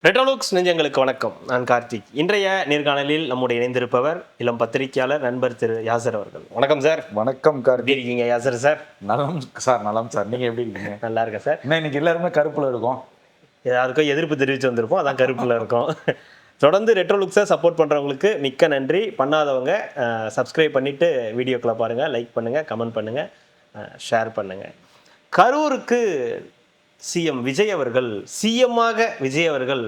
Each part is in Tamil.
ரெட்ரோலுக்ஸ் நெஞ்சங்களுக்கு வணக்கம். நான் கார்த்திக். இன்றைய நேர்காணலில் நம்முடைய இணைந்திருப்பவர் இளம் பத்திரிகையாளர் நண்பர் திரு யாசர் அவர்கள். வணக்கம் சார். வணக்கம் எப்படி கார்த்திக். இருக்கீங்க யாசர் சார்? நலம் சார், நலம் சார். நீங்க எப்படி இருக்கீங்க? நல்லா இருக்கேன் சார். என்ன இன்னைக்கு எல்லாருமே கருப்புல இருக்கும். யாருக்கும் எதிர்ப்பு தெரிவித்து வந்திருப்போம், அதான் கருப்புல இருக்கும். தொடர்ந்து ரெட்ரோலுக்ஸை சப்போர்ட் பண்ணுறவங்களுக்கு மிக்க நன்றி. பண்ணாதவங்க சப்ஸ்கிரைப் பண்ணிவிட்டு வீடியோக்களை பாருங்கள், லைக் பண்ணுங்கள், கமெண்ட் பண்ணுங்கள், ஷேர் பண்ணுங்கள். கரூருக்கு சிஎம் விஜய் அவர்கள் விஜய் அவர்கள்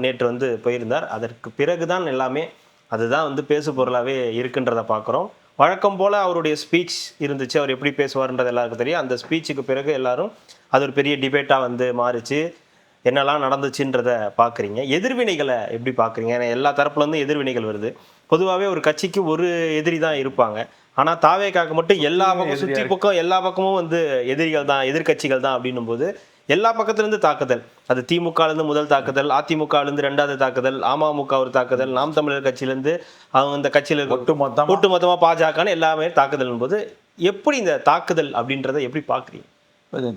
நேற்று போயிருந்தார். அதற்கு பிறகுதான் எல்லாமே அதுதான் பேசு பொருளாகவே இருக்குன்றதை பார்க்குறோம். வழக்கம் போல் அவருடைய ஸ்பீச் இருந்துச்சு. அவர் எப்படி பேசுவார்ன்றது எல்லாருக்கும் தெரியும். அந்த ஸ்பீச்சுக்கு பிறகு எல்லாரும் அது ஒரு பெரிய டிபேட்டாக மாறிச்சு. என்னெல்லாம் நடந்துச்சுன்றதை பார்க்குறீங்க. எதிர்வினைகளை எப்படி பார்க்குறீங்க? ஏன்னா எல்லா தரப்புலேருந்து எதிர்வினைகள் வருது. பொதுவாகவே ஒரு கட்சிக்கு ஒரு எதிரி தான் இருப்பாங்க. ஆனால் தாவேக்காக்கு மட்டும் எல்லா பக்கம் சுற்றி பக்கம் எல்லா பக்கமும் எதிரிகள் தான், எதிர்கட்சிகள் தான் அப்படின்னும் போது எல்லா பக்கத்துலேருந்து தாக்குதல். அது திமுகலேருந்து முதல் தாக்குதல், அதிமுகலேருந்து ரெண்டாவது தாக்குதல், அமமுக ஒரு தாக்குதல், நாம் தமிழர் கட்சியிலேருந்து அவங்க இந்த கட்சியில் ஒட்டுமொத்தமாக பாஜகன்னு எல்லாமே தாக்குதல் போது எப்படி இந்த தாக்குதல் அப்படின்றத எப்படி பார்க்குறீங்க?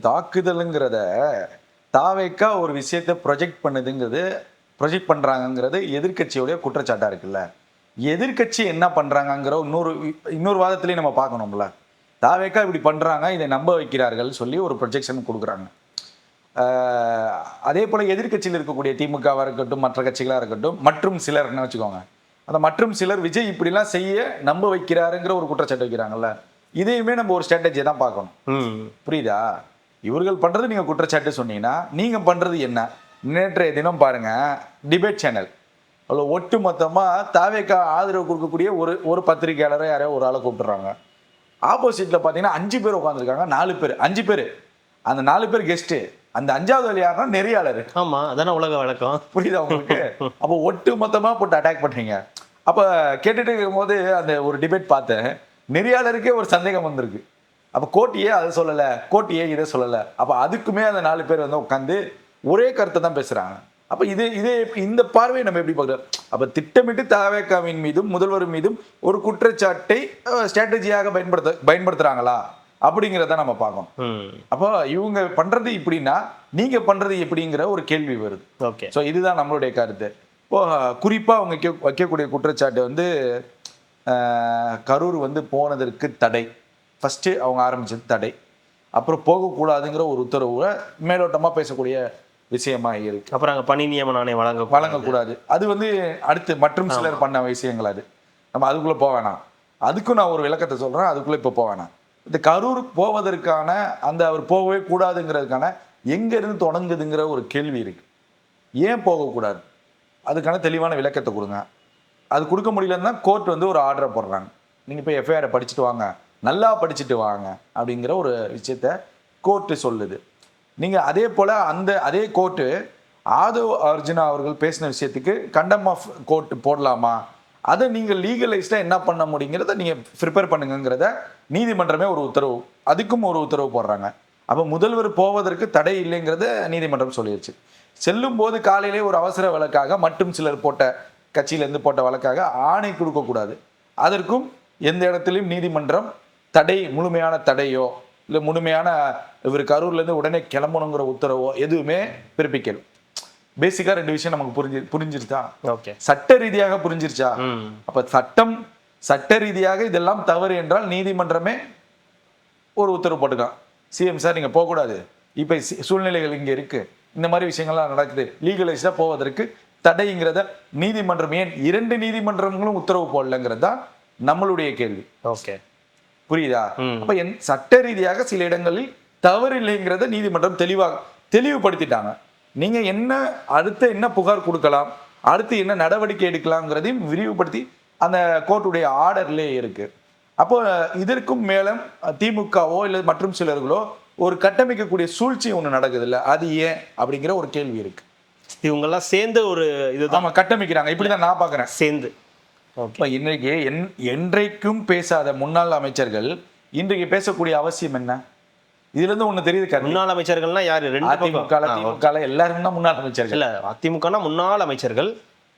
தாக்குதலுங்கிறத தாவேக்கா ஒரு விஷயத்தை ப்ரொஜெக்ட் பண்ணுறாங்கங்கிறது எதிர்கட்சியோடைய குற்றச்சாட்டாக இருக்குல்ல. எதிர்கட்சி என்ன பண்ணுறாங்கங்கிற இன்னொரு வாதத்துலேயும் நம்ம பார்க்கணும்ல. தாவேக்கா இப்படி பண்ணுறாங்க, இதை நம்ப வைக்கிறார்கள் சொல்லி ஒரு ப்ரொஜெக்ஷன் கொடுக்குறாங்க. அதே போல் எதிர்கட்சியில் இருக்கக்கூடிய திமுகவாக இருக்கட்டும், மற்ற கட்சிகளாக இருக்கட்டும், மற்றும் சிலர்னு வச்சுக்கோங்க. அந்த மற்றும் சிலர் விஜய் இப்படிலாம் செய்ய நம்ப வைக்கிறாருங்கிற ஒரு குற்றச்சாட்டு வைக்கிறாங்கல்ல. இதையுமே நம்ம ஒரு ஸ்ட்ராட்டஜியை தான் பார்க்கணும். புரியுதா? இவர்கள் பண்ணுறது நீங்கள் குற்றச்சாட்டு சொன்னீங்கன்னா நீங்கள் பண்ணுறது என்ன? நேற்றைய தினம் பாருங்கள், டிபேட் சேனல் அவ்வளோ ஒட்டு மொத்தமாக தாவேக்கா ஆதரவு கொடுக்கக்கூடிய ஒரு பத்திரிகையாளரை யாரையோ ஒரு ஆளை கூப்பிட்டுறாங்க. ஆப்போசிட்டில் பார்த்தீங்கன்னா 5 பேர் உட்காந்துருக்காங்க. 4 பேர் 5 பேர், அந்த 4 பேர் கெஸ்ட்டு. அந்த 5வது யாருன்னா நெறியாளர். ஆமாம், அதான உலக வழக்கம். புரியுதா உங்களுக்கு? அப்போ ஒட்டு மொத்தமாக போட்டு அட்டாக் பண்ணுறீங்க. அப்போ கேட்டுட்டு இருக்கும் போது அந்த ஒரு டிபேட் பார்த்தேன். நெறியாளருக்கே ஒரு சந்தேகம் வந்திருக்கு. அப்போ கோட்டியே அதை சொல்லலை, கோட்டியே இதை சொல்லலை. அப்போ அதுக்குமே அந்த 4 பேர் உட்காந்து ஒரே கருத்தை தான் பேசுகிறாங்க. அப்போ இந்த பார்வையை நம்ம எப்படி பார்க்குறோம்? அப்போ திட்டமிட்டு தாவேக்காவின் மீதும் முதல்வர் மீதும் ஒரு குற்றச்சாட்டை ஸ்ட்ராட்டஜியாக பயன்படுத்துகிறாங்களா அப்படிங்கிறத நம்ம பார்க்கணும். அப்போ இவங்க பண்றது இப்படின்னா நீங்க பண்றது எப்படிங்கிற ஒரு கேள்வி வருது. ஓகே, ஸோ இதுதான் நம்மளுடைய கருத்து. இப்போ குறிப்பா அவங்க வைக்கக்கூடிய குற்றச்சாட்டு கரூர் போனதற்கு தடை. ஃபர்ஸ்ட் அவங்க ஆரம்பிச்சது தடை, அப்புறம் போகக்கூடாதுங்கிற ஒரு உத்தரவு மேலோட்டமா பேசக்கூடிய விஷயமா இருக்கு. அப்புறம் அங்கே பணி நியமன ஆணையம் வழங்கக்கூடாது. அது அடுத்து மற்றும் சிலர் பண்ண விஷயங்கள். அது நம்ம அதுக்குள்ள போக வேணாம். அதுக்கும் நான் ஒரு விளக்கத்தை சொல்றேன், அதுக்குள்ள இப்போ போக வேணாம். இந்த கரூர் போவதற்கான அவர் போகவே கூடாதுங்கிறதுக்கான எங்க இருந்து தொடங்குதுங்கிற ஒரு கேள்வி இருக்கு. ஏன் போகக்கூடாது? அதுக்கான தெளிவான விளக்கத்தை கொடுங்க. அது கொடுக்க முடியலன்னா கோர்ட் ஒரு ஆர்டரை போடுறாங்க. நீங்க போய் எஃப்ஐஆரை படிச்சுட்டு வாங்க, நல்லா படிச்சுட்டு வாங்க அப்படிங்கிற ஒரு விஷயத்த கோர்ட்டு சொல்லுது. நீங்க அதே போல அதே கோர்ட்டு ஆதவ் அர்ஜுனா அவர்கள் பேசின விஷயத்துக்கு கண்டம் ஆஃப் கோர்ட் போடலாமா, அதை நீங்கள் லீகலைஸ்டாக என்ன பண்ண முடியுங்கிறத நீங்கள் ப்ரிப்பேர் பண்ணுங்கிறத நீதிமன்றமே ஒரு உத்தரவு, அதுக்கும் ஒரு உத்தரவு போடுறாங்க. அப்போ முதல்வர் போவதற்கு தடை இல்லைங்கிறத நீதிமன்றம் சொல்லிடுச்சு. செல்லும் போது காலையிலே ஒரு அவசர வழக்காக மற்றும் சிலர் போட்ட கட்சியிலேருந்து போட்ட வழக்காக ஆணை கொடுக்கக்கூடாது. அதற்கும் எந்த இடத்துலையும் நீதிமன்றம் தடை, முழுமையான தடையோ இல்லை முழுமையான இவர் கரூர்லேருந்து உடனே கிளம்பணுங்கிற உத்தரவோ எதுவுமே பிறப்பிக்கல. பேசிக்கா 2 விஷயம் நமக்கு புரிஞ்சிருச்சா? ஓகே, சட்ட ரீதியாக புரிஞ்சிருச்சா? அப்ப சட்ட ரீதியாக இதெல்லாம் தவறு என்றால் நீதிமன்றமே ஒரு உத்தரவு போட்டுக்கலாம். சிஎம் சார் நீங்க போகக்கூடாது, இப்ப சூழ்நிலைகள் இங்க இருக்கு, இந்த மாதிரி விஷயங்கள்லாம் நடக்குது, லீகலைஸ்டா போவதற்கு தடைங்கிறத நீதிமன்றம் ஏன் 2 நீதிமன்றங்களும் உத்தரவு போடலங்கிறது தான் நம்மளுடைய கேள்வி. ஓகே, புரியுதா? அப்ப சட்ட ரீதியாக சில இடங்களில் தவறு இல்லைங்கிறத நீதிமன்றம் தெளிவுபடுத்திட்டாங்க. நீங்க அடுத்து என்ன புகார் கொடுக்கலாம், அடுத்து என்ன நடவடிக்கை எடுக்கலாம்ங்கிறதையும் விரிவுபடுத்தி அந்த கோர்ட்டுடைய ஆர்டர்லேயே இருக்கு. அப்போ இதற்கும் மேலும் திமுகவோ இல்லை மற்றும் சிலர்களோ ஒரு கட்டமைக்கக்கூடிய சூழ்ச்சி ஒன்று நடக்குது இல்லை, அது ஏன் அப்படிங்கிற ஒரு கேள்வி இருக்கு. இவங்கெல்லாம் சேர்ந்து ஒரு இதுதான் கட்டமைக்கிறாங்க. இப்படிதான் நான் பார்க்குறேன். சேர்ந்து இன்றைக்கு என்றைக்கும் பேசாத முன்னாள் அமைச்சர்கள் இன்றைக்கு பேசக்கூடிய அவசியம் என்ன? இதுல இருந்து ஒண்ணு தெரியுது. முன்னாள் அமைச்சர்கள்னா யாரு? திமுக எல்லாரும் தான் முன்னாள் அமைச்சர்கள். இல்ல, அதிமுகனா முன்னாள் அமைச்சர்கள்,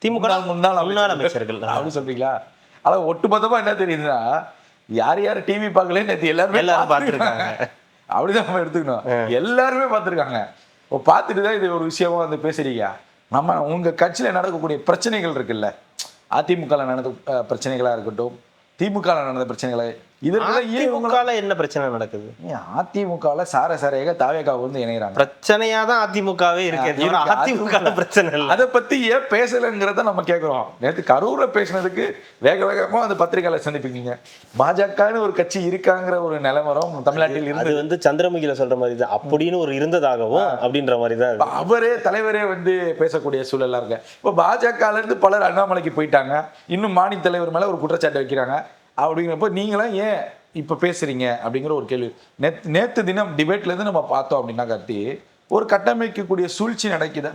திமுக முன்னாள் அமைச்சர்கள் அப்படின்னு சொல்றீங்களா? ஆனா ஒட்டுமொத்தமா என்ன தெரியுதுன்னா, யார் டிவி பார்க்கல நேற்று எல்லாரும் பார்த்துருக்காங்க. அப்படிதான் நம்ம எடுத்துக்கணும். எல்லாருமே பார்த்துருக்காங்க. பார்த்துட்டு தான் இது ஒரு விஷயமா பேசுறீங்க. நம்ம உங்க கட்சியில நடக்கக்கூடிய பிரச்சனைகள் இருக்குல்ல, அதிமுக நடந்த பிரச்சனைகளா இருக்கட்டும், திமுக நடந்த பிரச்சனைகளை இதெல்லாம் அதிமுகல என்ன பிரச்சனை நடக்குது? அதிமுகல சாரசாரையாக தாவேகா வந்து இணைகிறாங்க. பிரச்சனையா தான் அதிமுகவே இருக்கு. அதிமுக பிரச்சனை இல்லை. அதை பத்தி ஏன் பேசலைங்கிறத நம்ம கேட்கிறோம். நேற்று கரூர்ல பேசினதுக்கு வேக வேகமா அந்த பத்திரிகையாள சந்திப்பீங்க. பாஜகன்னு ஒரு கட்சி இருக்காங்கிற ஒரு நிலவரம் தமிழ்நாட்டில் இருந்து அது வந்து சந்திரமுகில சொல்ற மாதிரி தான் அப்படின்னு ஒரு இருந்ததாகவும் அப்படின்ற மாதிரி தான் அவரே தலைவரே வந்து பேசக்கூடிய சூழலா இருக்கு. இப்போ பாஜகல இருந்து பலர் அண்ணாமலைக்கு போயிட்டாங்க. இன்னும் மாநில தலைவர் மேல ஒரு குற்றச்சாட்டு வைக்கிறாங்க. அப்படிங்கிறப்ப நீங்களாம் ஏன் இப்ப பேசுறீங்க அப்படிங்கிற ஒரு கேள்வி. நேத்து தினம் டிபேட்ல இருந்து நம்ம பார்த்தோம் அப்படின்னா கார்த்தி, ஒரு கட்டமைக்கக்கூடிய சூழ்ச்சி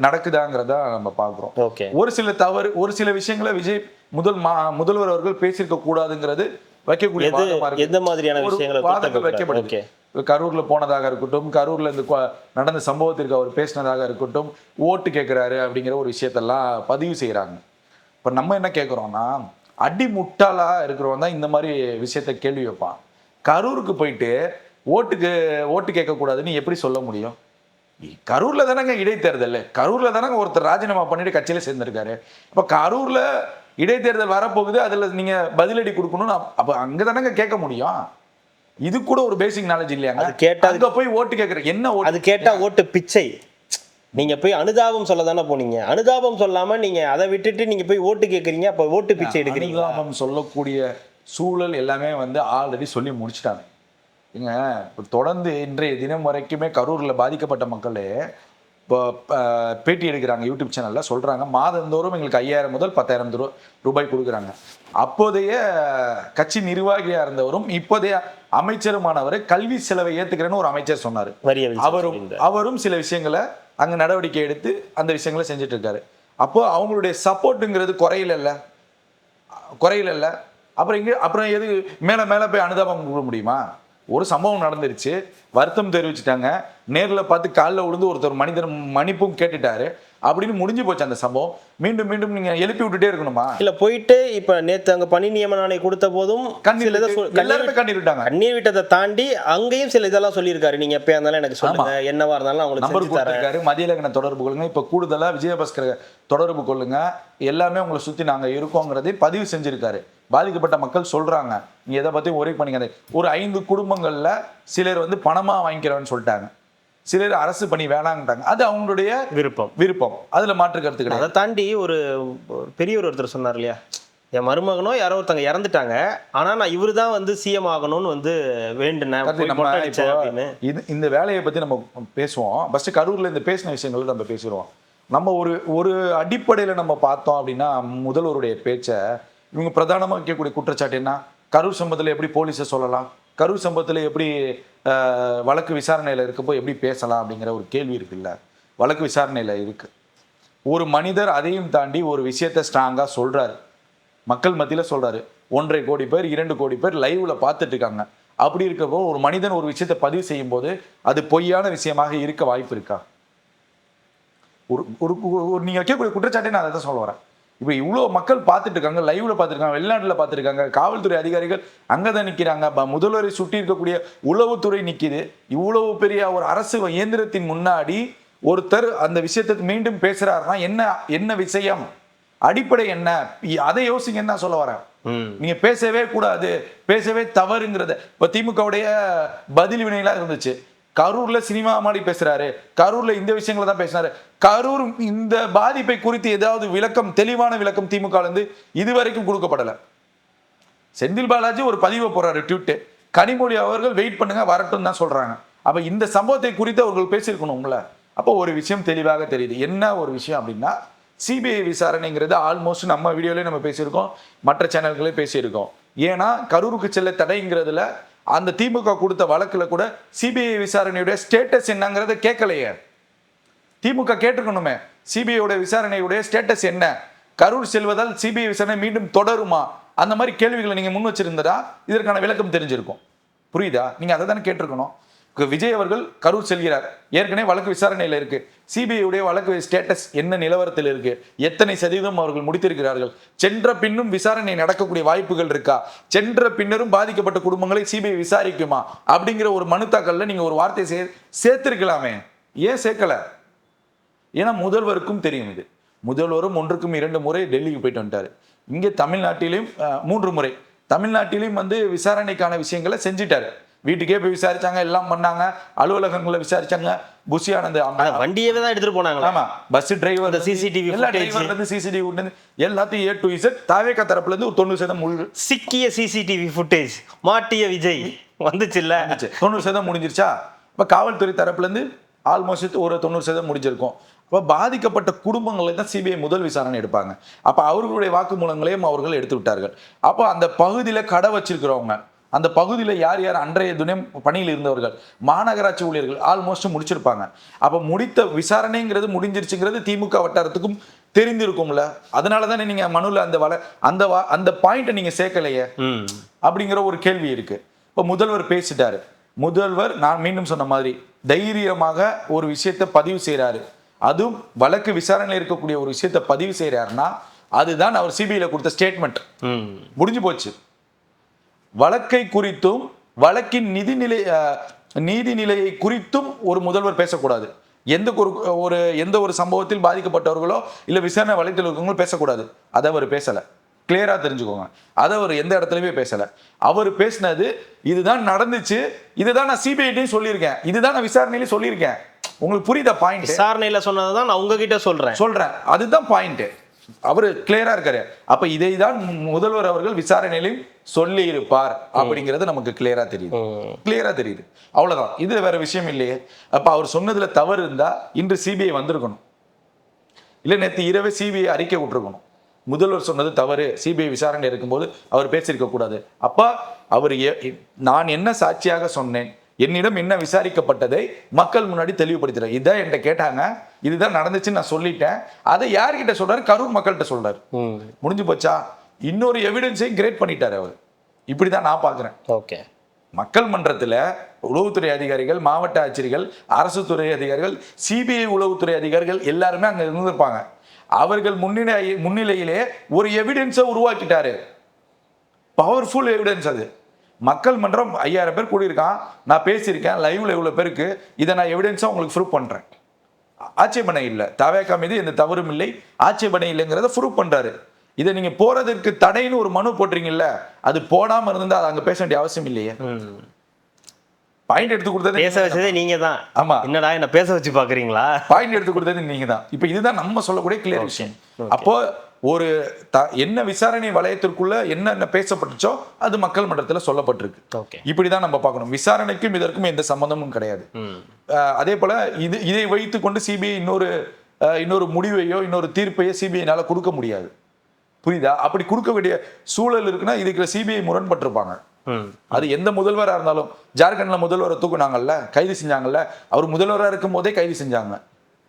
நடக்குதாங்கிறத நம்ம பார்க்கிறோம். ஒரு சில தவறு, ஒரு சில விஷயங்களை விஜய் முதல்வர் அவர்கள் பேசியிருக்க கூடாதுங்கிறது வைக்கக்கூடிய எந்த மாதிரியான வாதங்கள் வைக்கப்படுது. கரூர்ல போனதாக இருக்கட்டும், கரூர்ல இந்த நடந்த சம்பவத்திற்கு அவர் பேசினதாக இருக்கட்டும், ஓட்டு கேட்கிறாரு அப்படிங்கிற ஒரு விஷயத்தெல்லாம் பதிவு செய்யறாங்க. இப்ப நம்ம என்ன கேட்கிறோம்னா, அடி முட்டாளா இருக்கிறவன் தான் இந்த மாதிரி விஷயத்த கேள்வி வைப்பான். கரூருக்கு போயிட்டு ஓட்டு கேட்கக்கூடாதுன்னு எப்படி சொல்ல முடியும்? கரூர்ல தானங்க இடைத்தேர்தல், கரூர்ல தானங்க ஒருத்தர் ராஜினாமா பண்ணிட்டு கட்சியில சேர்ந்திருக்காரு. அப்ப கரூர்ல இடைத்தேர்தல் வரப்போகுது, அதுல நீங்க பதிலடி கொடுக்கணும்னு அப்ப அங்கதானங்க கேட்க முடியும். இது கூட ஒரு பேசிக் நாலேஜ் இல்லையாங்க? அங்க போய் ஓட்டு கேட்கற என்ன அது கேட்டா ஓட்டு பிச்சை. நீங்க போய் அனுதாபம் சொல்ல தானே போனீங்க. அனுதாபம் சொல்லாம நீங்க அதை விட்டுட்டு நீங்க போய் ஓட்டு கேட்கறீங்க. அப்ப ஓட்டு பிச்சை எடுக்கிறீங்க. அனுதாபம் சொல்லக்கூடிய சூழல் எல்லாமே வந்து ஆல்ரெடி சொல்லி முடிச்சிட்டாங்க. ஏங்க தொடர்ந்து இன்றைய தினம் வரைக்குமே கரூர்ல பாதிக்கப்பட்ட மக்களே இப்போ பேட்டி எடுக்கிறாங்க. யூடியூப் சேனல்ல சொல்றாங்க, மாதந்தோறும் எங்களுக்கு 5000 முதல் 10,000 ரூபாய் கொடுக்குறாங்க. அப்போதைய கட்சி நிர்வாகியா இருந்தவரும் இப்போதைய அமைச்சருமானவர் கல்வி செலவை ஏத்துக்கிறேன்னு ஒரு அமைச்சர் சொன்னாரு. அவரும் சில விஷயங்களை அங்க நடவடிக்கை எடுத்து அந்த விஷயங்களை செஞ்சுட்டு இருக்காரு. அப்போ அவங்களுடைய சப்போர்ட்டுங்கிறது குறையில. அப்புறம் எது மேல போய் அனுதாபம் கொடுக்க முடியுமா? ஒரு சம்பவம் நடந்துருச்சு, வருத்தம் தெரிவிச்சுட்டாங்க, நேர்ல பார்த்து காலில் விழுந்து ஒருத்தர் மனிதர் மன்னிப்பும் கேட்டுட்டாரு அப்படின்னு முடிஞ்சு போச்சு அந்த சம்பவம். மீண்டும் மீண்டும் நீங்க எழுப்பி விட்டுட்டே இருக்கணுமா? இல்ல போயிட்டு இப்ப நேத்து அங்க பணி நியமன ஆணை கொடுத்த போதும் எல்லாருமே கண்ணீர் விட்டாங்க. கண்ணீர் விட்டதை தாண்டி அங்கேயும் சில இதெல்லாம் சொல்லியிருக்காரு. நீங்க எப்பயா இருந்தாலும் எனக்கு சொல்லுங்க, என்னவா இருந்தாலும் அவங்களுக்கு நம்பர் கொடுத்திருக்காரு. மதியலகன தொடர்பு கொள்ளுங்க, இப்ப கூடுதலா விஜயபாஸ்கர் தொடர்பு கொள்ளுங்க, எல்லாமே உங்களை சுத்தி நாங்க இருக்கோங்கிறதை பதிவு செஞ்சிருக்காரு. பாதிக்கப்பட்ட மக்கள் சொல்றாங்க, நீங்க எதை பத்தி ஒரே பண்ணிக்காது. ஒரு 5 குடும்பங்கள்ல சிலர் வந்து பணமா வாங்கிக்கிறேன்னு சொல்லிட்டாங்க, சிலர் அரசு பணி வேணாங்கிட்டாங்க. அது அவங்களுடைய விருப்பம், அதுல மாற்று கருத்து கிடையாது. அதை தாண்டி ஒரு பெரியவர் ஒருத்தர் சொன்னார் இல்லையா, என் மருமகனோ யாரோ ஒருத்தங்க இறந்துட்டாங்க, ஆனா நான் இவரு தான் வந்து சிஎம் ஆகணும்னு வந்து வேண்டுனேன். இந்த வேலையை பத்தி நம்ம பேசுவோம். ஃபர்ஸ்ட் கரூர்ல இந்த பேசின விஷயங்கள் நம்ம பேசிடுவோம். நம்ம ஒரு அடிப்படையில நம்ம பார்த்தோம் அப்படின்னா, முதல்வருடைய பேச்சை இவங்க பிரதானமாக வைக்கக்கூடிய குற்றச்சாட்டு என்ன? கரூர் சம்பவத்தில் எப்படி போலீஸை சொல்லலாம், கரூர் சம்பவத்தில் எப்படி வழக்கு விசாரணையில் இருக்கப்போ எப்படி பேசலாம் அப்படிங்கிற ஒரு கேள்வி இருக்குல்ல. வழக்கு விசாரணையில் இருக்கு, ஒரு மனிதர் அதையும் தாண்டி ஒரு விஷயத்த ஸ்ட்ராங்காக சொல்றாரு, மக்கள் மத்தியில் சொல்றாரு. 1.5 கோடி பேர் 2 கோடி பேர் லைவ்ல பார்த்துட்டு இருக்காங்க. அப்படி இருக்கப்போ ஒரு மனிதன் ஒரு விஷயத்தை பதிவு செய்யும் போது அது பொய்யான விஷயமாக இருக்க வாய்ப்பு இருக்கா? ஒரு நீங்க வைக்கக்கூடிய குற்றச்சாட்டை நான் அதை தான் சொல்ல வரேன். இப்போ இவ்வளோ மக்கள் பார்த்துட்டு இருக்காங்க, லைவ்ல பார்த்துருக்காங்க, வெளிநாட்டில் பார்த்துருக்காங்க, காவல்துறை அதிகாரிகள் அங்கே தான் நிற்கிறாங்க, முதல்வரை சுட்டி இருக்கக்கூடிய உளவுத்துறை நிற்கிது. இவ்வளவு பெரிய ஒரு அரசு இயந்திரத்தின் முன்னாடி ஒருத்தர் அந்த விஷயத்தை மீண்டும் பேசுறாருன்னா என்ன விஷயம், அடிப்படை என்ன, அதை யோசிங்கன்னு தான் சொல்ல வரேன். நீங்க பேசவே கூடாது, பேசவே தவறுங்கிறத. இப்போ திமுகவுடைய பதில் வினைகளா இருந்துச்சு. கரூர்ல சினிமா மாதிரி பேசுறாரு, கரூர்ல இந்த விஷயங்களை தான் பேசினாரு. கரூர் இந்த பாதிப்பை குறித்து ஏதாவது விளக்கம், தெளிவான விளக்கம் திமுக இருந்து இதுவரைக்கும் கொடுக்கப்படல. செந்தில் பாலாஜி ஒரு பதிவை போறாரு ட்வீட், கனிமொழி அவர்கள் வெயிட் பண்ணுங்க வரட்டும் தான் சொல்றாங்க. அப்ப இந்த சம்பவத்தை குறித்து அவர்கள் பேசியிருக்கணும்ல. அப்போ ஒரு விஷயம் தெளிவாக தெரியுது. என்ன ஒரு விஷயம் அப்படின்னா, சிபிஐ விசாரணைங்கிறது ஆல்மோஸ்ட் நம்ம வீடியோலயே நம்ம பேசியிருக்கோம், மற்ற சேனல்களே பேசியிருக்கோம். ஏன்னா கரூருக்கு செல்ல தடைங்கிறதுல அந்த திமுக கொடுத்த வழக்குல கூட சிபிஐ விசாரணையுடைய ஸ்டேட்டஸ் என்னங்கிறத கேட்கலையே. திமுக கேட்டிருக்கணுமே, சிபிஐ விசாரணையுடைய ஸ்டேட்டஸ் என்ன, கரூர் செல்வதால் சிபிஐ விசாரணை மீண்டும் தொடருமா, அந்த மாதிரி கேள்விகளை நீங்க முன் வச்சிருந்தா இதற்கான விளக்கம் தெரிஞ்சிருக்கும். புரியுதா? நீங்க அதை தானே கேட்டிருக்கணும். விஜய் அவர்கள் கரூர் செல்கிறார், ஏற்கனவே வழக்கு விசாரணையில் இருக்கு, சிபிஐ வழக்கு ஸ்டேட்டஸ் என்ன நிலவரத்தில் இருக்கு, எத்தனை சதவீதம் அவர்கள் முடித்திருக்கிறார்கள், சென்ற பின்னும் விசாரணை நடக்கக்கூடிய வாய்ப்புகள் இருக்கா, சென்ற பின்னரும் பாதிக்கப்பட்ட குடும்பங்களை சிபிஐ விசாரிக்குமா அப்படிங்கிற ஒரு மனு தாக்கல்ல நீங்க ஒரு வார்த்தையை சேர்த்திருக்கலாமே. ஏன் சேர்க்கல? ஏன்னா முதல்வருக்கும் தெரியும், இது முதல்வரும் 1க்கும் 2 முறை டெல்லிக்கு போயிட்டு வந்துட்டாரு. இங்கே தமிழ்நாட்டிலையும் 3 முறை. தமிழ்நாட்டிலையும் வந்து விசாரணைக்கான விஷயங்களை செஞ்சுட்டாரு. வீட்டுக்கே போய் விசாரிச்சாங்க, எல்லாம் பண்ணாங்க, அலுவலகங்களை விசாரிச்சாங்க. புஷி ஆனந்த் வண்டியவே தான் எடுத்துட்டு போனாங்க. ஆமா, பஸ் டிரைவர், சிசிடிவி எல்லா டிரைவர்ல இருந்து சிசிடிவி எல்லாத்தையும் A to Z தாவேகா தரப்புல இருந்து ஒரு 90% முழு சிக்கிய சிசிடிவி ஃபுட்டேஜ் மாட்டிய விஜய் வந்துச்சு இல்ல, 90% முடிஞ்சிருச்சா? இப்ப காவல்துறை தரப்புல இருந்து ஆல்மோஸ்ட் ஒரு 90% முடிஞ்சிருக்கும். அப்ப பாதிக்கப்பட்ட குடும்பங்களை தான் சிபிஐ முதல் விசாரணை எடுப்பாங்க. அப்ப அவர்களுடைய வாக்குமூலங்களையும் அவர்கள் எடுத்து விட்டார்கள். அப்போ அந்த பகுதியில கடை வச்சிருக்கிறவங்க, அந்த பகுதியில் யார் யார் அன்றைய தினம் பணியில் இருந்தவர்கள், மாநகராட்சி ஊழியர்கள் ஆல்மோஸ்ட் முடிச்சிருப்பாங்க. அப்போ முடித்த விசாரணைங்கிறது முடிஞ்சிருச்சுங்கிறது திமுக வட்டாரத்துக்கும் தெரிந்திருக்கும்ல. அதனால தானே நீங்க மனுவில் அந்த பாயிண்ட்டை நீங்க சேர்க்கலையே அப்படிங்கிற ஒரு கேள்வி இருக்கு. இப்போ முதல்வர் பேசிட்டாரு. முதல்வர் நான் மீண்டும் சொன்ன மாதிரி தைரியமாக ஒரு விஷயத்தை பதிவு செய்யறாரு. அதுவும் வழக்கு விசாரணையில் இருக்கக்கூடிய ஒரு விஷயத்தை பதிவு செய்யறாருன்னா அதுதான் அவர் சிபிஐல கொடுத்த ஸ்டேட்மெண்ட். முடிஞ்சு போச்சு. வழக்கை குறித்தும் வழக்கின் நீதிநிலையை குறித்தும் ஒரு முதல்வர் பேசக்கூடாது. எந்த ஒரு சம்பவத்தில் பாதிக்கப்பட்டவர்களோ இல்ல விசாரணை வளையத்தில் இருக்கவங்களோ பேசக்கூடாது. அதை அவர் பேசல. கிளியரா தெரிஞ்சுக்கோங்க. அதை அவர் எந்த இடத்துலயுமே பேசல. அவர் பேசினது இதுதான் நடந்துச்சு, இதுதான் நான் சிபிஐட்டையும் சொல்லியிருக்கேன், இதுதான் நான் விசாரணையிலையும் சொல்லியிருக்கேன். உங்களுக்கு புரியுதா பாயிண்ட்? விசாரணையில சொன்னதான் நான் உங்ககிட்ட சொல்றேன். அதுதான் பாயிண்ட். அவரு கிளியரா இருக்காரு. அப்ப இதை தான் முதல்வர் அவர்கள் விசாரணையிலும் சொல்லி இருப்பார் அப்படிங்கிறது நமக்கு கிளியரா தெரியுது. அவ்வளவுதான். இது வேற விஷயம் இல்லையே. அப்ப அவர் சொன்னதுல தவறு இருந்தா இன்று சிபிஐ வந்திருக்கணும், இல்ல நேற்று இரவே சிபிஐ அறிக்கை விட்டுருக்கணும். முதல்வர் சொன்னது தவறு, சிபிஐ விசாரணை இருக்கும்போது அவர் பேசியிருக்க கூடாது. அப்ப அவர் நான் என்ன சாட்சியாக சொன்னேன், என்னிடம் என்ன விசாரிக்கப்பட்டதை மக்கள் முன்னாடி தெளிவுபடுத்துறாரு. இதான் என்கிட்ட கேட்டாங்க, இதுதான் நடந்துச்சுன்னு நான் சொல்லிட்டேன். அதை யார்கிட்ட சொல்றாரு? கரூர் மக்கள்கிட்ட சொல்றாரு. முடிஞ்சு போச்சா? இன்னொரு எவிடன்ஸையும் கிரியேட் பண்ணிட்டாரு அவர். இப்படிதான் நான் பாக்குறேன். ஓகே, மக்கள் மன்றத்துல உளவுத்துறை அதிகாரிகள், மாவட்ட ஆட்சியர்கள், அரசு துறை அதிகாரிகள், சிபிஐ உளவுத்துறை அதிகாரிகள் எல்லாருமே அங்க இருந்திருப்பாங்க. அவர்கள் முன்னிலையிலே ஒரு எவிடன்ஸை உருவாக்கிட்டாரு. பவர்ஃபுல் எவிடன்ஸ் அது. மக்கள் மன்றம் 5000 பேர் கூடியிருக்கான், நான் பேசியிருக்கேன் லைவ்ல இவ்வளவு பேருக்கு, இதை நான் எவிடன்ஸா உங்களுக்கு ப்ரூவ் பண்றேன். ஆட்சேபனை இல்லை, தவேகா மீது எந்த தவறும் இல்லை, ஆட்சேபனை இல்லைங்கிறத ப்ரூவ் பண்றாரு. இதை நீங்க போறதுக்கு தடைன்னு ஒரு மனு போடுறீங்கல்ல, அது போடாம இருந்தா அது அங்க பேச வேண்டிய அவசியம் இல்லையே. பாயிண்ட் எடுத்து கொடுத்தது பேச வச்சதே நீங்க தான். ஆமா, என்னடா என்ன பேச வச்சு பாக்குறீங்களா? பாயிண்ட் எடுத்து கொடுத்தது நீங்க தான். இப்ப இதுதான் நம்ம சொல்லக்கூடிய கிளியர் விஷயம். அப்போ ஒரு என்ன விசாரணை வளையத்திற்குள்ள என்ன பேசப்பட்டுச்சோ அது மக்கள் மன்றத்தில் சொல்லப்பட்டிருக்கு. இப்படிதான் நம்ம பார்க்கணும். விசாரணைக்கும் இதற்கும் எந்த சம்பந்தமும் கிடையாது. அதே போல இதை வைத்துக் கொண்டு சிபிஐ இன்னொரு முடிவையோ இன்னொரு தீர்ப்பையோ சிபிஐனால கொடுக்க முடியாது. புரியுதா? அப்படி கொடுக்க வேண்டிய சூழல் இருக்குன்னா இதுக்கு சிபிஐ முரண்பட்டிருப்பாங்க. அது எந்த முதல்வரா இருந்தாலும், ஜார்க்கண்ட்ல முதல்வரை தூக்குனாங்கல்ல, கைது செஞ்சாங்கல்ல, அவர் முதல்வராக இருக்கும் போதே கைது செஞ்சாங்க.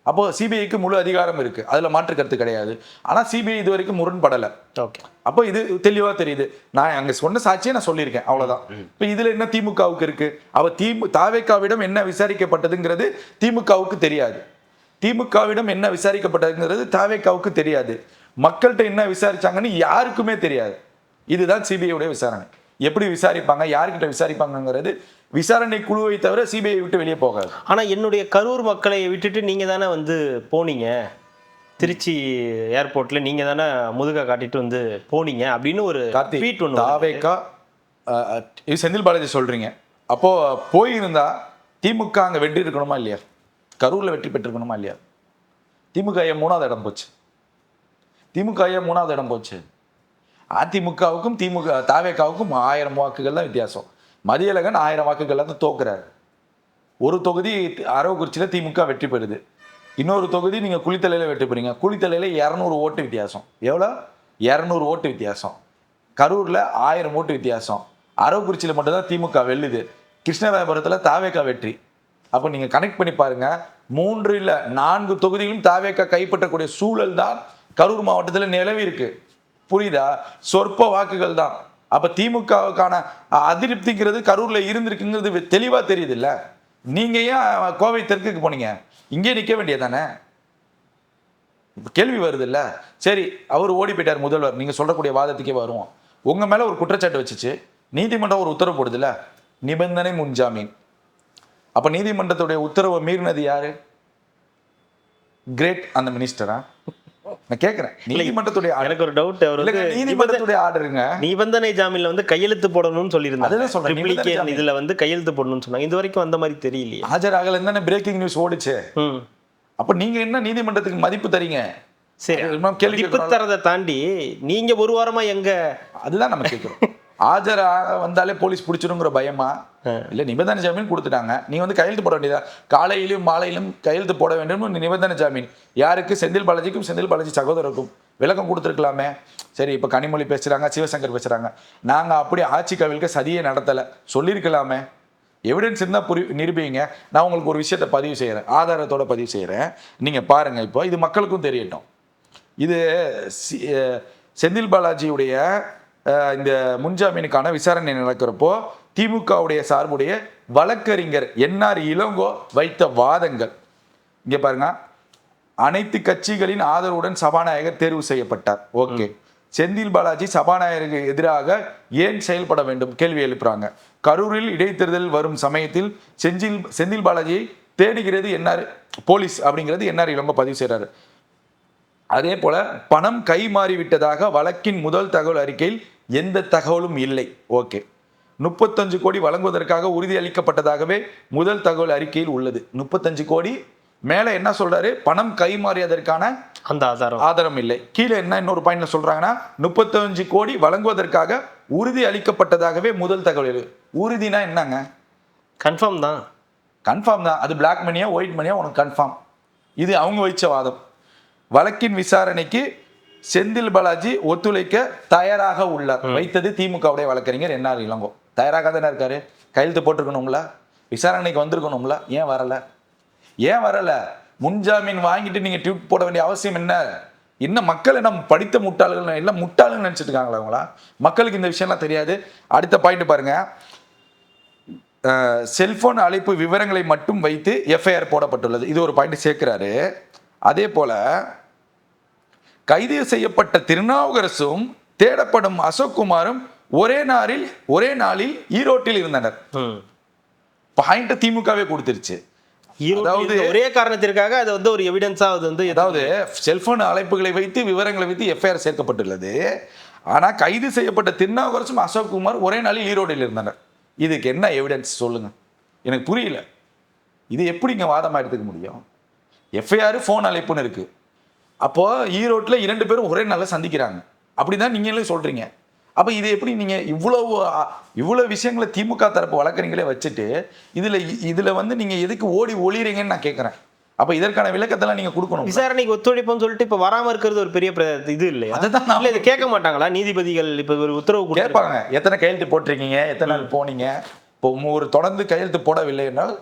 அப்போ சிபிஐக்கு முழு அதிகாரம் இருக்கு, அதுல மாற்று கருத்து கிடையாது. ஆனா சிபிஐ இது வரைக்கும் முரண்படல. அப்போ இது தெளிவா தெரியுது. நான் அங்க சொன்ன சாட்சியை நான் சொல்லியிருக்கேன், அவ்வளவுதான். இப்ப இதுல என்ன திமுகவுக்கு இருக்கு? தாவேகாவிடம் என்ன விசாரிக்கப்பட்டதுங்கிறது திமுகவுக்கு தெரியாது, திமுகவிடம் என்ன விசாரிக்கப்பட்டதுங்கிறது தாவேகாவுக்கு தெரியாது, மக்கள்கிட்ட என்ன விசாரிச்சாங்கன்னு யாருக்குமே தெரியாது. இதுதான் சிபிஐ விசாரணை. எப்படி விசாரிப்பாங்க, யார்கிட்ட விசாரிப்பாங்கிறது விசாரணை குழுவை தவிர சிபிஐ விட்டு வெளியே போகாது. ஆனா என்னுடைய கரூர் மக்களை விட்டுட்டு நீங்க தானே போனீங்க திருச்சி ஏர்போர்ட்ல, நீங்க தானே முதுக காட்டிட்டு போனீங்க அப்படின்னு ஒரு ட்வீட் ஒன்று. தாவேகா செந்தில் பாலாஜி சொல்றீங்க. அப்போ போயிருந்தா திமுக அங்க வெற்றி இருக்கணுமா இல்லையா? கரூர்ல வெற்றி பெற்றிருக்கணுமா இல்லையா? திமுக ஏன் 3வது இடம் போச்சு? அதிமுகவுக்கும் தாவேகாவுக்கும் 1000 வாக்குகள் தான் வித்தியாசம். மதியழகன் 1000 வாக்குகள் தான் தோக்குறாரு. ஒரு தொகுதி அரவக்குறிச்சியில திமுக வெற்றி பெறுது, இன்னொரு தொகுதி நீங்க குளித்தலையில வெற்றி பெறீங்க. குளித்தலையில 200 ஓட்டு வித்தியாசம். எவ்வளோ? 200 ஓட்டு வித்தியாசம். கரூர்ல 1000 ஓட்டு வித்தியாசம். அரவக்குறிச்சியில மட்டும்தான் திமுக வெல்லுது, கிருஷ்ணராயபுரத்துல தாவேகா வெற்றி. அப்போ நீங்க கனெக்ட் பண்ணி பாருங்க, 3 இல்ல 4 தொகுதிகளும் தாவேகா கைப்பற்றக்கூடிய சூழல் தான் கரூர் மாவட்டத்தில் நிலவி இருக்கு. புரியுதா? சொற்ப வாக்குகள் தான். அப்ப திமுகவுக்கான அதிருப்திங்கிறது கரூர்ல இருந்திருக்குங்கிறது தெளிவா தெரியுது இல்ல? நீங்க ஏன் கோவை தெற்குக்கு போனீங்க? இங்கே நிக்க வேண்டியதானே? கேள்வி வருது இல்ல? சரி, அவர் ஓடி போயிட்டார் முதல்வர். நீங்க சொல்லக்கூடிய வாதத்துக்கே வருவோம். உங்க மேல ஒரு குற்றச்சாட்டு வச்சுச்சு, நீதிமன்றம் ஒரு உத்தரவு போடுதுல, நிபந்தனை முன்ஜாமீன். அப்ப நீதிமன்றத்துடைய உத்தரவை மீறினது யாரு? கிரேட் அந்த மினிஸ்டரா? நான் கேட்கிறேன் நீதிமன்றத்துடைய எனக்கு ஒரு டவுட். அவர் வந்து நீதிமன்றத்துடைய ஆர்டருங்க. நிபந்தனை ஜாமீன்ல வந்து கையெழுத்து போடணும்னு சொல்லியிருந்தாங்க. அதுதான் சொல்றேன், நிபந்தனை ஜாமீன். இதுல வந்து கையெழுத்து போடணும்னு சொன்னாங்க. இது வரைக்கும் அந்த மாதிரி தெரியலையே. ஆஜராகல தானே பிரேக்கிங் நியூஸ் ஓடிச்சு. அப்ப நீங்க என்ன நீதிமன்றத்துக்கு மதிப்பு தரீங்க? சரி, கேள்வி தரதை தாண்டி நீங்க ஒரு வாரமா எங்க, அதுதான் நம்ம கேட்கிறோம். ஆஜராக வந்தாலே போலீஸ் பிடிச்சிருங்கிற பயமா? இல்ல நிபந்தனை ஜாமீன் கொடுத்துட்டாங்க, நீங்க வந்து கையெழுத்து போட வேண்டியதா? காலையிலும் மாலையிலும் கையெழுத்து போட வேண்டும் நிபந்தனை ஜாமீன். யாருக்கு? செந்தில் பாலாஜிக்கும் செந்தில் பாலாஜி சகோதரருக்கும் விளக்கம் கொடுத்துருக்கலாமே. சரி, இப்ப கனிமொழி பேசுறாங்க, சிவசங்கர் பேசுறாங்க, நாங்க அப்படி ஆட்சி கவிழ்க்க சதியை நடத்தல சொல்லியிருக்கலாமே. எவிடன்ஸ் இருந்தால் நிரூபிங்க. நான் உங்களுக்கு ஒரு விஷயத்தை பதிவு செய்கிறேன், ஆதாரத்தோட பதிவு செய்கிறேன், நீங்கள் பாருங்கள். இப்போ இது மக்களுக்கும் தெரியட்டும். இது செந்தில் பாலாஜியுடைய இந்த முன்ஜாமீனுக்கான விசாரணை நடக்கிறப்போ திமுகவுடைய சார்புடைய வழக்கறிஞர் என்ஆர் இளங்கோ வைத்த வாதங்கள் இங்கே பாருங்க. அனைத்து கட்சிகளின் ஆதரவுடன் சபாநாயகர் தேர்வு செய்யப்பட்டார். ஓகே, செந்தில் பாலாஜி சபாநாயகருக்கு எதிராக ஏன் செயல்பட வேண்டும் கேள்வி எழுப்புறாங்க. கரூரில் இடைத்தேர்தல் வரும் சமயத்தில் செந்தில் பாலாஜியை தேடுகிறது என்ஆர் போலீஸ் அப்படிங்கிறது என்ஆர் இளங்கோ பதிவு செய்கிறாரு. அதே போல பணம் கை மாறிவிட்டதாக வழக்கின் முதல் தகவல் அறிக்கையில் எந்த தகவலும் இல்லை. ஓகே, 35 கோடி வழங்குவதற்காக உறுதியளிக்கப்பட்டதாகவே முதல் தகவல் அறிக்கையில் உள்ளது. 35 கோடி மேல என்ன சொல்றாரு? பணம் கை மாறியதற்கான அந்த ஆதாரம் இல்லை. கீழே என்ன இன்னொரு பாயிண்ட்ல சொல்றாங்கன்னா 35 கோடி வழங்குவதற்காக உறுதி அளிக்கப்பட்டதாகவே முதல் தகவல். உறுதினா என்னங்க? கன்ஃபார்ம் தான். கன்ஃபார்ம் தான். அது பிளாக் மணியா ஒயிட் மணியா உனக்கு கன்ஃபார்ம். இது அவங்க வைச்ச வாதம். வழக்கின் விசாரணைக்கு செந்தில் பாலாஜி ஒத்துழைக்க தயாராக உள்ளார். வைத்தது திமுகவுடைய வழக்கறிஞர் என்ஆர் இளங்கோ. தயாராக தானே இருக்காரு. கையெழுத்து போட்டிருக்கணும்ல, விசாரணைக்கு வந்திருக்கணும்ல. ஏன் வரல? முன்ஜாமீன் வாங்கிட்டு நீங்க ட்வீட் போட வேண்டிய அவசியம் என்ன? என்ன மக்கள் என்ன படித்த முட்டாள்கள் எல்லாம் முட்டாள்கள் நினைச்சிட்டு இருக்காங்களா அவங்களா? மக்களுக்கு இந்த விஷயம்லாம் தெரியாது. அடுத்த பாயிண்ட் பாருங்க. செல்போன் அழைப்பு விவரங்களை மட்டும் வைத்து எஃப்ஐஆர் போடப்பட்டுள்ளது. இது ஒரு பாயிண்ட் சேர்க்கிறாரு. அதே போல கைது செய்யப்பட்ட திருநாவுக்கரசும் தேடப்படும் அசோக்குமாரும் ஒரே நாளில் ஈரோட்டில் இருந்தனர். பாயிண்ட் திமுகவே கொடுத்துருச்சு. அதாவது ஒரே காரணத்திற்காக அது வந்து ஒரு எவிடன்ஸா வந்து, அதாவது செல்போன் அழைப்புகளை வைத்து விவரங்களை வைத்து எஃப்ஐஆர் சேர்க்கப்பட்டுள்ளது. ஆனா கைது செய்யப்பட்ட திருநாவுக்கரசும் அசோக்குமார் ஒரே நாளில் ஈரோட்டில் இருந்தனர். இதுக்கு என்ன எவிடன்ஸ் சொல்லுங்க? எனக்கு புரியல. இது எப்படிங்க வாதமா எடுத்துக்க முடியும்? எஃப்ஐஆர் ஃபோன் அழைப்புன்னு இருக்கு. அப்போ ஈரோட்டில் 2 பேரும் ஒரே நாளில் சந்திக்கிறாங்க அப்படிதான் நீங்களே சொல்றீங்க. அப்போ இது எப்படி நீங்க இவ்வளவு விஷயங்களை திமுக தரப்பு வழக்கறிஞர்களே வச்சுட்டு இதுல வந்து நீங்க எதுக்கு ஓடி ஒளிறீங்கன்னு நான் கேட்கறேன். அப்ப இதற்கான விளக்கத்தெல்லாம் நீங்க கொடுக்கணும். விசாரணைக்கு ஒத்துழைப்புன்னு சொல்லிட்டு இப்ப வராம இருக்கிறது ஒரு பெரிய இது இல்லையா? அதான் இதை கேட்க மாட்டாங்களா நீதிபதிகள்? இப்ப ஒரு உத்தரவு கேட்பாங்க. எத்தனை கையெழுத்து போட்டிருக்கீங்க, எத்தனை நாள் போனீங்க, இப்போ ஒரு தொடர்ந்து கையெழுத்து போடவில்லை என்றால்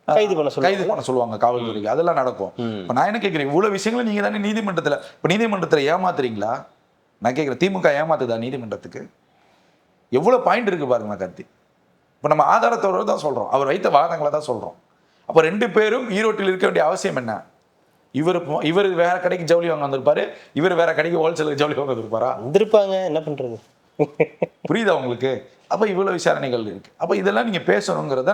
கைது பண்ண சொல்லுவாங்க காவல்துறைக்கு. அதெல்லாம் நடக்கும். இப்போ நான் என்ன கேட்கிறேன், இவ்வளவு விஷயங்களும் நீங்க தானே நீதிமன்றத்தில் ஏமாத்துறீங்களா? நான் கேட்கிறேன், திமுக ஏமாத்துதா நீதிமன்றத்துக்கு? எவ்வளவு பாயிண்ட் இருக்கு பாருங்க கார்த்தி. இப்போ நம்ம ஆதாரத்தோட தான் சொல்றோம், அவர் வைத்த வாதங்களை தான் சொல்றோம். அப்போ 2 பேரும் ஈரோட்டில் இருக்க வேண்டிய அவசியம் என்ன? இவர் வேற கடைக்கு ஜவுளி வாங்க வந்திருப்பாரு, இவர் வேற கடைக்கு ஹோல்சேலுக்கு ஜவுளி வாங்க வந்திருப்பாரா? வந்திருப்பாங்க, என்ன பண்றது? புரியுதா உங்களுக்கு? அப்போ இவ்வளவு விசாரணைகள் இருக்கு. அப்போ இதெல்லாம் நீங்க பேசணுங்கிறத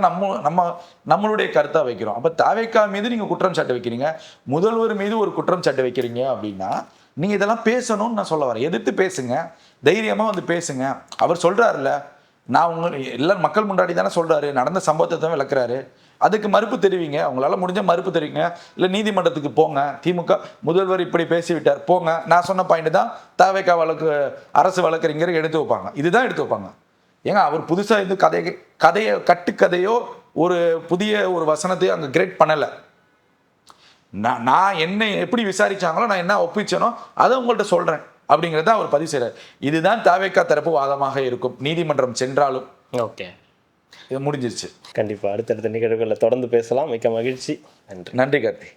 நம்மளுடைய கருத்தா வைக்கிறோம். அப்போ தாவேக்கா மீது நீங்க குற்றம் சாட்டு வைக்கிறீங்க, முதல்வர் மீது ஒரு குற்றம் சாட்டு வைக்கிறீங்க அப்படின்னா நீங்க இதெல்லாம் பேசணும்னு நான் சொல்ல வரேன். எதிர்த்து பேசுங்க, தைரியமா வந்து பேசுங்க. அவர் சொல்றாருல்ல, நான் எல்லாரும் மக்கள் முன்னாடி தானே சொல்றாரு, நடந்த சம்பவத்தை தான் விளக்குறாரு. அதுக்கு மறுப்பு தெரிவிங்க, அவங்களால முடிஞ்ச மறுப்பு தெரிவிங்க. இல்லை நீதிமன்றத்துக்கு போங்க, திமுக முதல்வர் இப்படி பேசிவிட்டார் போங்க. நான் சொன்ன பாயிண்ட் தான் தாவேக்கா அரசு வழக்கறிஞர் எடுத்து வைப்பாங்க. இதுதான் எடுத்து வைப்பாங்க. ஏங்க அவர் புதுசாக இது கதையை கட்டுக்கதையோ ஒரு புதிய ஒரு வசனத்தையோ அங்கே கிரியேட் பண்ணலை. நான் என்ன எப்படி விசாரிச்சாங்களோ, நான் என்ன ஒப்பிச்சனோ அதை உங்கள்கிட்ட சொல்கிறேன் அப்படிங்கிறத அவர் பதிவு செய்கிறார். இதுதான் தாவேக்கா தரப்பு வாதமாக இருக்கும். நீதிமன்றம் சென்றாலும் ஓகே, இது முடிஞ்சிருச்சு. கண்டிப்பாக அடுத்தடுத்த நிகழ்வுகளில் தொடர்ந்து பேசலாம். மிக்க மகிழ்ச்சி. நன்றி கார்த்தி.